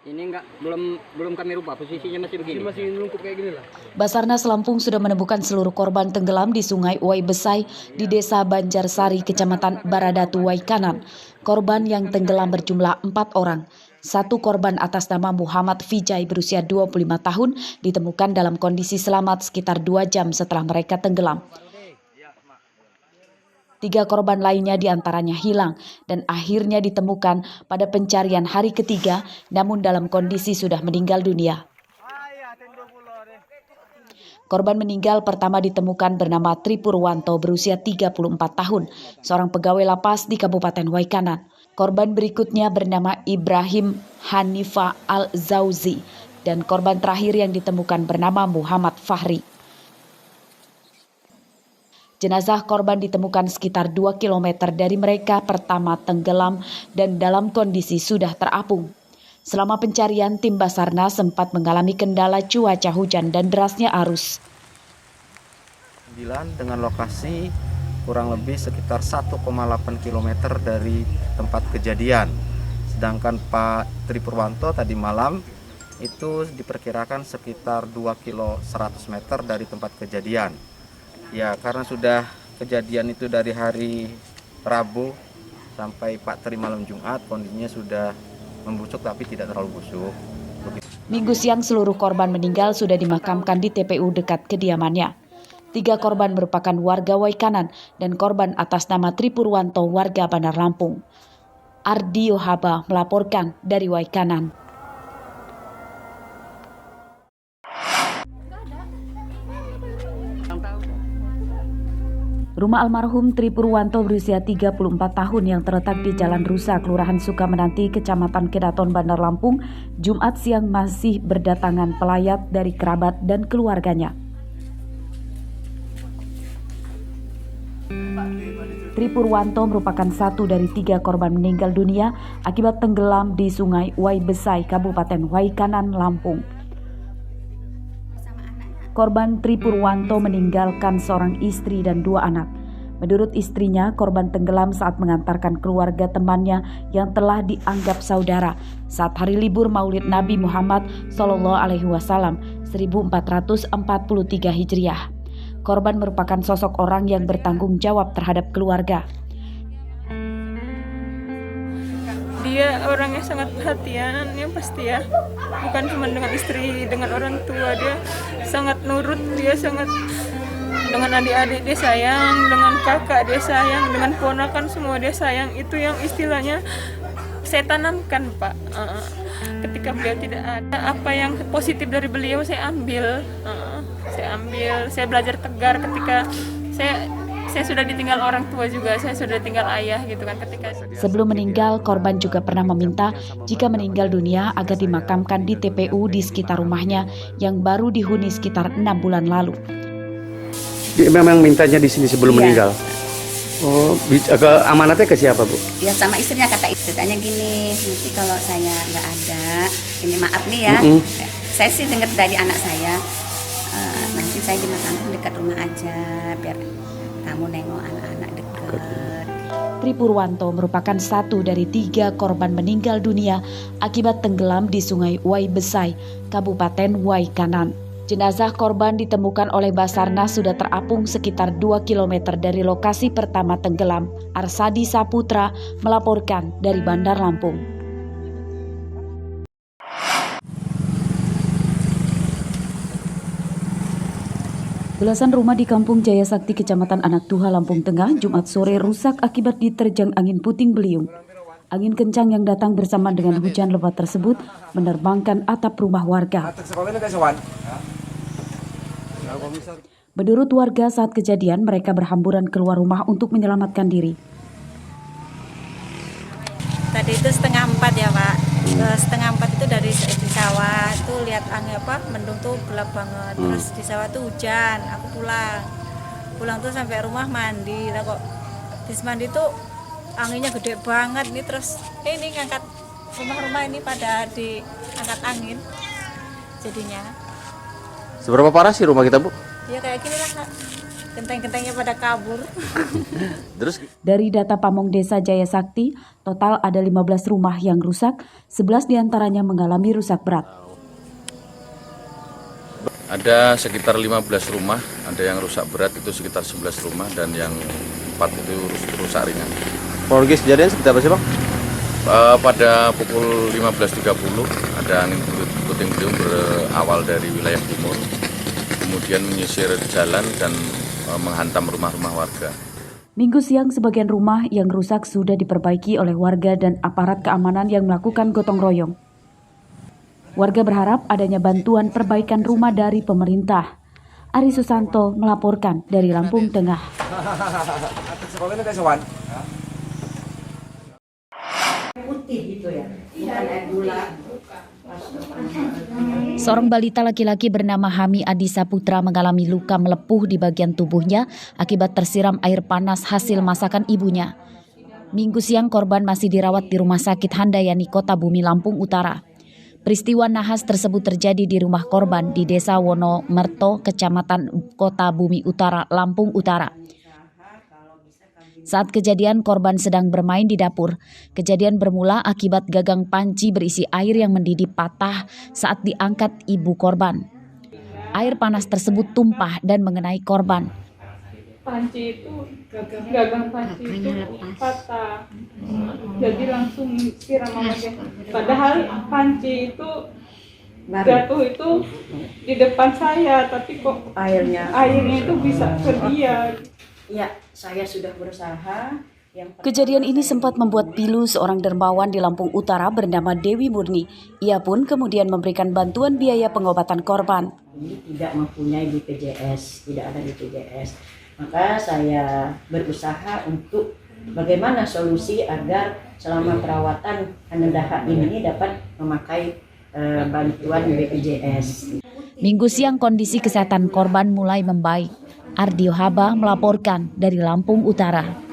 Ini belum kami rubah, posisinya masih begini. Masih lungkup kayak gini lah. Basarnas Lampung sudah menemukan seluruh korban tenggelam di Sungai Uai Besai di Desa Banjarsari, Kecamatan Baradatu, Waikanan. Korban yang tenggelam berjumlah 4 orang. Satu korban atas nama Muhammad Vijay berusia 25 tahun ditemukan dalam kondisi selamat sekitar 2 jam setelah mereka tenggelam. 3 korban lainnya diantaranya hilang dan akhirnya ditemukan pada pencarian hari ketiga, namun dalam kondisi sudah meninggal dunia. Korban meninggal pertama ditemukan bernama Tri Purwanto berusia 34 tahun, seorang pegawai lapas di Kabupaten Waikanan. Korban berikutnya bernama Ibrahim Hanifa Al-Zauzi dan korban terakhir yang ditemukan bernama Muhammad Fahri. Jenazah korban ditemukan sekitar 2 km dari mereka pertama tenggelam dan dalam kondisi sudah terapung. Selama pencarian, tim Basarnas sempat mengalami kendala cuaca hujan dan derasnya arus. 9 dengan lokasi kurang lebih sekitar 1,8 km dari tempat kejadian. Sedangkan Pak Tri Purwanto tadi malam itu diperkirakan sekitar 2 km 100 meter dari tempat kejadian. Ya, karena sudah kejadian itu dari hari Rabu sampai Pak Tri malam Jumat, kondisinya sudah membusuk tapi tidak terlalu busuk. Minggu siang seluruh korban meninggal sudah dimakamkan di TPU dekat kediamannya. 3 korban merupakan warga Waikanan dan korban atas nama Tri Purwanto warga Bandar Lampung. Ardi Yohaba melaporkan dari Waikanan. Rumah almarhum Tri Purwanto berusia 34 tahun yang terletak di Jalan Rusa, Kelurahan Sukamenanti, Kecamatan Kedaton, Bandar Lampung, Jumat siang masih berdatangan pelayat dari kerabat dan keluarganya. Tri Purwanto merupakan satu dari 3 korban meninggal dunia akibat tenggelam di Sungai Uai Besai, Kabupaten Waikanan, Lampung. Korban Tri Purwanto meninggalkan seorang istri dan 2 anak. Menurut istrinya, korban tenggelam saat mengantarkan keluarga temannya yang telah dianggap saudara saat hari libur Maulid Nabi Muhammad SAW 1443 Hijriah. Korban merupakan sosok orang yang bertanggung jawab terhadap keluarga. Dia orangnya sangat perhatian, ya pasti ya. Bukan cuma dengan istri, dengan orang tua dia sangat nurut, dia sangat dengan adik-adik dia sayang, dengan kakak dia sayang, dengan ponakan semua dia sayang. Itu yang istilahnya saya tanamkan, Pak. Ketika beliau tidak ada, apa yang positif dari beliau saya ambil. Saya belajar tegar ketika saya sudah ditinggal orang tua juga, saya sudah tinggal ayah gitu kan ketika. Sebelum meninggal, korban juga pernah meminta jika meninggal dunia agar dimakamkan di TPU di sekitar rumahnya yang baru dihuni sekitar 6 bulan lalu. Dia memang mintanya di sini sebelum meninggal. Oh, amanatnya ke siapa, Bu? Ya sama istrinya, kata istrinya gini, nanti kalau saya nggak ada, ini maaf nih ya, saya sih dengar dari anak saya, nanti saya dimakamkan dekat rumah aja, biar kamu nengok anak-anak dekat. Tri Purwanto merupakan satu dari 3 korban meninggal dunia akibat tenggelam di Sungai Uai Besai, Kabupaten Waikanan. Jenazah korban ditemukan oleh Basarnas sudah terapung sekitar 2 km dari lokasi pertama tenggelam. Arsadi Saputra melaporkan dari Bandar Lampung. Belasan rumah di Kampung Jaya Sakti, Kecamatan Anak Tuha, Lampung Tengah, Jumat sore rusak akibat diterjang angin puting beliung. Angin kencang yang datang bersamaan dengan hujan lebat tersebut menerbangkan atap rumah warga. Menurut warga, saat kejadian mereka berhamburan keluar rumah untuk menyelamatkan diri. Tadi itu 3:30 ya, Pak. 3:30 itu dari di sawah itu lihat angin mendung tuh gelap banget. Terus di sawah tuh hujan. Aku pulang tuh sampai rumah mandi. Lah kok habis mandi tuh anginnya gede banget nih, terus ini ngangkat rumah-rumah ini pada diangkat angin jadinya. Seberapa parah sih rumah kita, Bu? Ya kayak gini lah, Kak. Genteng-gentengnya pada kabur. Terus Dari data Pamong Desa Jaya Sakti, total ada 15 rumah yang rusak, 11 diantaranya mengalami rusak berat. Ada sekitar 15 rumah, ada yang rusak berat itu sekitar 11 rumah dan yang 4 itu rusak ringan. kronologis kejadian seperti apa sih Bang? Pada pukul 15.30 ada angin puting beliung berawal dari wilayah timur, kemudian menyisir jalan dan menghantam rumah-rumah warga. Minggu siang sebagian rumah yang rusak sudah diperbaiki oleh warga dan aparat keamanan yang melakukan gotong royong. Warga berharap adanya bantuan perbaikan rumah dari pemerintah. Ari Susanto melaporkan dari Lampung Tengah. Seorang balita laki-laki bernama Hami Adisa Putra mengalami luka melepuh di bagian tubuhnya akibat tersiram air panas hasil masakan ibunya. Minggu siang korban masih dirawat di Rumah Sakit Handayani Kota Bumi Lampung Utara. Peristiwa nahas tersebut terjadi di rumah korban di Desa Wonomerto, Kecamatan Kota Bumi Utara, Lampung Utara. Saat kejadian, korban sedang bermain di dapur. Kejadian bermula akibat gagang panci berisi air yang mendidih patah saat diangkat ibu korban. Air panas tersebut tumpah dan mengenai korban. Panci itu gagang panci itu patah, jadi langsung siram aja. Padahal panci itu jatuh itu di depan saya, tapi kok airnya itu bisa ke dia. Ya, saya sudah berusaha. Kejadian ini sempat membuat pilu seorang dermawan di Lampung Utara bernama Dewi Murni. Ia pun kemudian memberikan bantuan biaya pengobatan korban. Tidak mempunyai BPJS, tidak ada BPJS. Maka saya berusaha untuk bagaimana solusi agar selama perawatan Hanendaha ini dapat memakai bantuan BPJS. Minggu siang kondisi kesehatan korban mulai membaik. Ardio Haba melaporkan dari Lampung Utara.